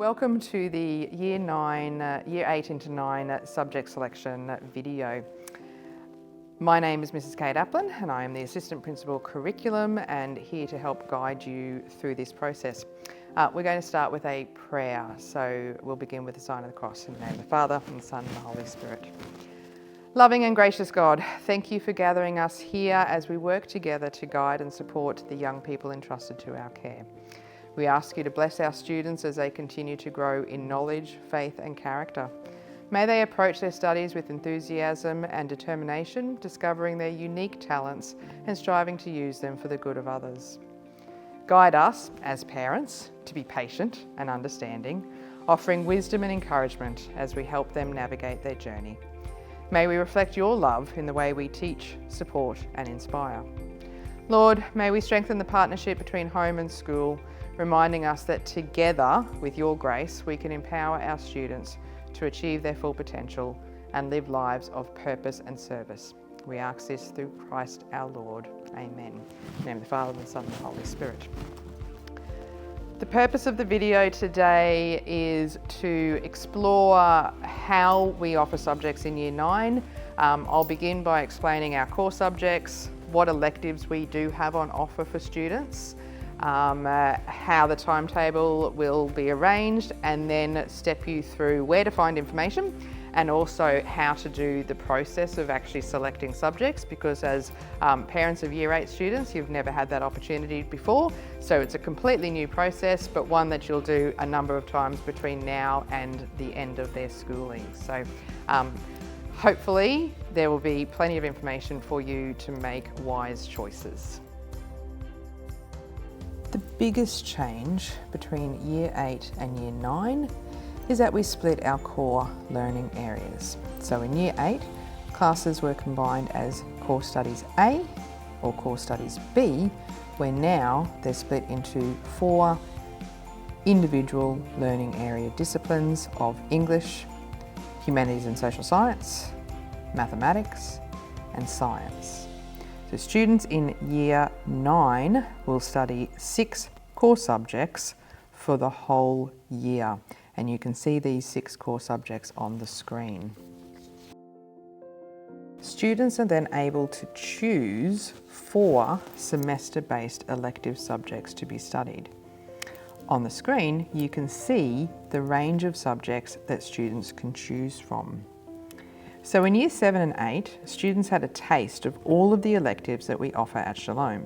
Welcome to the Year 8 into 9 Subject Selection video. My name is Mrs. Kate Applin and I am the Assistant Principal Curriculum and here to help guide you through this process. We're going to start with a prayer, so we'll begin with the sign of the cross in the name of the Father and the Son and the Holy Spirit. Loving and gracious God, thank you for gathering us here as we work together to guide and support the young people entrusted to our care. We ask you to bless our students as they continue to grow in knowledge, faith and character. May they approach their studies with enthusiasm and determination, discovering their unique talents and striving to use them for the good of others. Guide us, as parents, to be patient and understanding, offering wisdom and encouragement as we help them navigate their journey. May we reflect your love in the way we teach, support and inspire. Lord, may we strengthen the partnership between home and school, reminding us that together, with your grace, we can empower our students to achieve their full potential and live lives of purpose and service. We ask this through Christ our Lord. Amen. In the name of the Father, and the Son, and the Holy Spirit. The purpose of the video today is to explore how we offer subjects in Year 9. I'll begin by explaining our core subjects, what electives we do have on offer for students, how the timetable will be arranged, and then step you through where to find information and also how to do the process of actually selecting subjects, because as parents of Year 8 students, you've never had that opportunity before. So it's a completely new process, but one that you'll do a number of times between now and the end of their schooling. So hopefully there will be plenty of information for you to make wise choices. The biggest change between Year 8 and Year 9 is that we split our core learning areas. So in Year 8, classes were combined as Core Studies A or Core Studies B, where now they're split into 4 individual learning area disciplines of English, Humanities and Social Science, Mathematics and Science. So students in Year 9 will study 6 core subjects for the whole year, and you can see these 6 core subjects on the screen. Students are then able to choose 4 semester-based elective subjects to be studied. On the screen, you can see the range of subjects that students can choose from. So in Year 7 and 8, students had a taste of all of the electives that we offer at Shalom.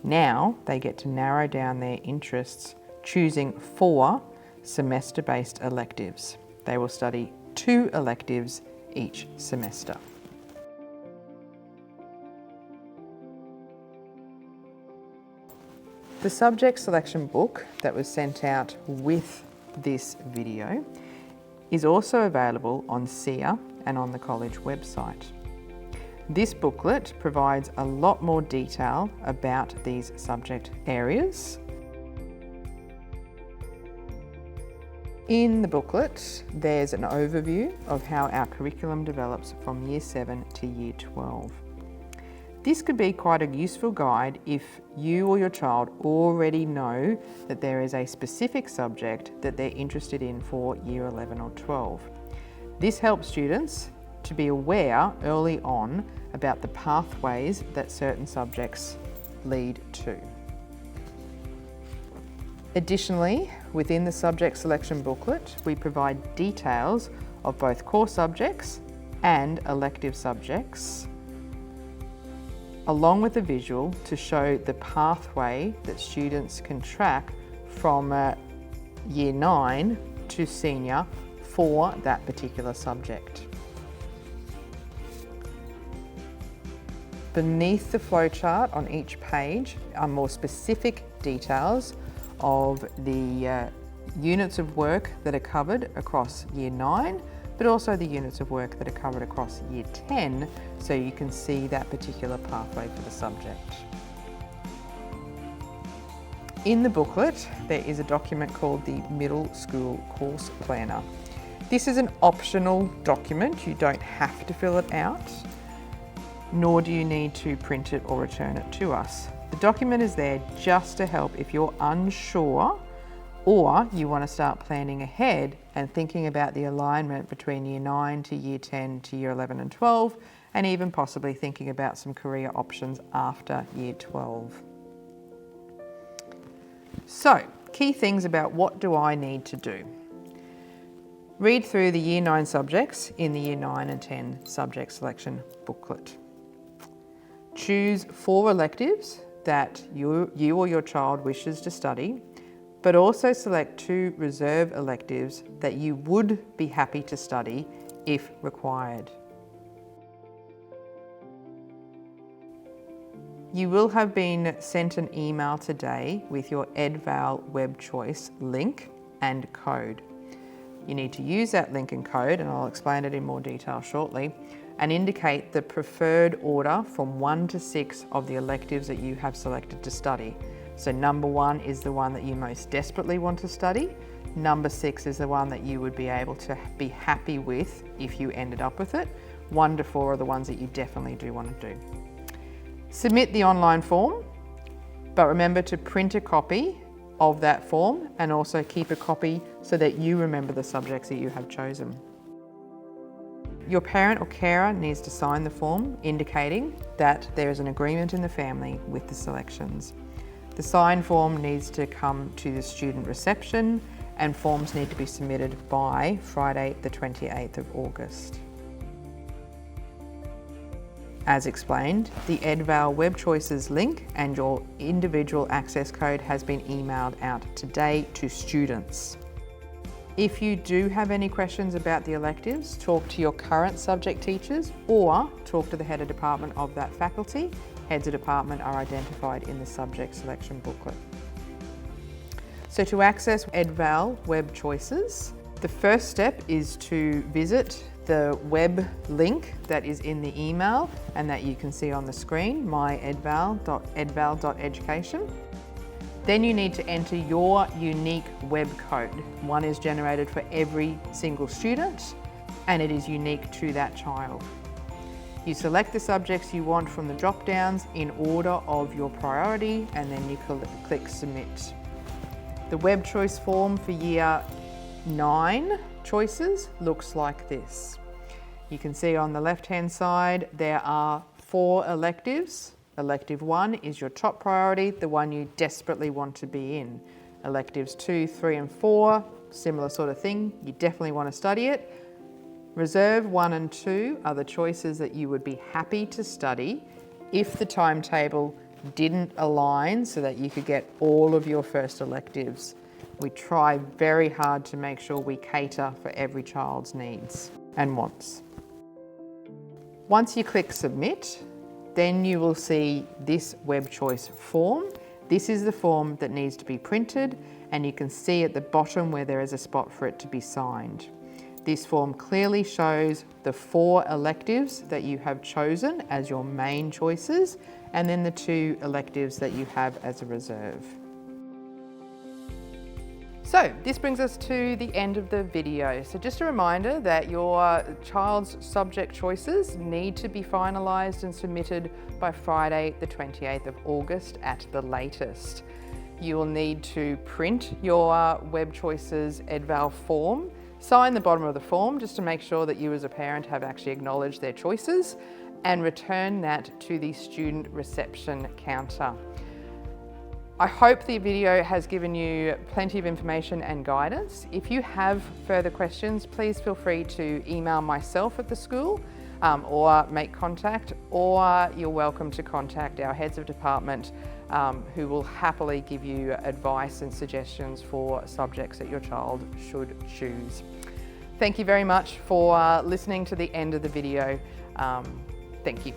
Now they get to narrow down their interests, choosing 4 semester-based electives. They will study 2 electives each semester. The subject selection book that was sent out with this video is also available on SEER and on the college website. This booklet provides a lot more detail about these subject areas. In the booklet, there's an overview of how our curriculum develops from Year 7 to Year 12. This could be quite a useful guide if you or your child already know that there is a specific subject that they're interested in for Year 11 or 12. This helps students to be aware early on about the pathways that certain subjects lead to. Additionally, within the subject selection booklet, we provide details of both core subjects and elective subjects, along with a visual to show the pathway that students can track from Year 9 to senior for that particular subject. Beneath the flowchart on each page are more specific details of the units of work that are covered across Year 9, but also the units of work that are covered across Year 10, so you can see that particular pathway for the subject. In the booklet, there is a document called the Middle School Course Planner. This is an optional document. You don't have to fill it out, nor do you need to print it or return it to us. The document is there just to help if you're unsure Or you want to start planning ahead and thinking about the alignment between Year 9 to Year 10 to Year 11 and 12, and even possibly thinking about some career options after Year 12. So, key things about what do I need to do. Read through the Year 9 subjects in the Year 9 and 10 Subject Selection booklet. Choose 4 electives that you or your child wishes to study, but also select 2 reserve electives that you would be happy to study if required. You will have been sent an email today with your Edval WebChoice link and code. You need to use that link and code, and I'll explain it in more detail shortly, and indicate the preferred order from 1 to 6 of the electives that you have selected to study. So number 1 is the one that you most desperately want to study. Number 6 is the one that you would be able to be happy with if you ended up with it. 1 to 4 are the ones that you definitely do want to do. Submit the online form, but remember to print a copy of that form and also keep a copy so that you remember the subjects that you have chosen. Your parent or carer needs to sign the form indicating that there is an agreement in the family with the selections. The signed form needs to come to the student reception, and forms need to be submitted by Friday the 28th of August. As explained, the Edval WebChoices link and your individual access code has been emailed out today to students. If you do have any questions about the electives, talk to your current subject teachers or talk to the head of department of that faculty. Heads of department are identified in the subject selection booklet. So to access Edval WebChoices, the first step is to visit the web link that is in the email and that you can see on the screen, myedval.education. Then you need to enter your unique web code. One is generated for every single student and it is unique to that child. You select the subjects you want from the drop-downs in order of your priority, and then you click Submit. The web choice form for Year 9 choices looks like this. You can see on the left-hand side there are 4 electives. Elective 1 is your top priority, the one you desperately want to be in. Electives 2, 3 and 4, similar sort of thing, you definitely want to study it. Reserve 1 and 2 are the choices that you would be happy to study if the timetable didn't align so that you could get all of your first electives. We try very hard to make sure we cater for every child's needs and wants. Once you click Submit, then you will see this web choice form. This is the form that needs to be printed, and you can see at the bottom where there is a spot for it to be signed. This form clearly shows the 4 electives that you have chosen as your main choices, and then the 2 electives that you have as a reserve. So this brings us to the end of the video. So just a reminder that your child's subject choices need to be finalised and submitted by Friday the 28th of August at the latest. You will need to print your Web Choices Edval form, sign the bottom of the form just to make sure that you as a parent have actually acknowledged their choices, and return that to the student reception counter. I hope the video has given you plenty of information and guidance. If you have further questions, please feel free to email myself at the school or make contact, or you're welcome to contact our heads of department who will happily give you advice and suggestions for subjects that your child should choose. Thank you very much for listening to the end of the video. Thank you.